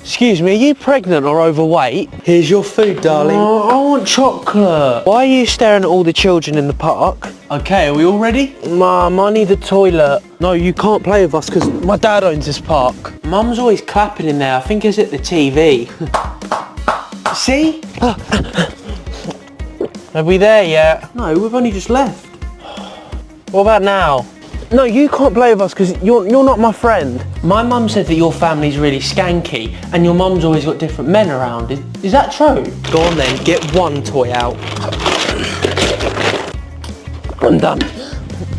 Excuse me, are you pregnant or overweight? Here's your food, darling. Oh, I want chocolate. Why are you staring at all the children in the park? Okay, are we all ready? Mum, I need the toilet. No, you can't play with us because my dad owns this park. Mum's always clapping in there. I think it's at the TV. See? Are we there yet? No, we've only just left. What about now? No, you can't play with us because you're not my friend. My mum said that your family's really skanky and your mum's always got different men around. Is that true? Go on then, get one toy out. I'm done.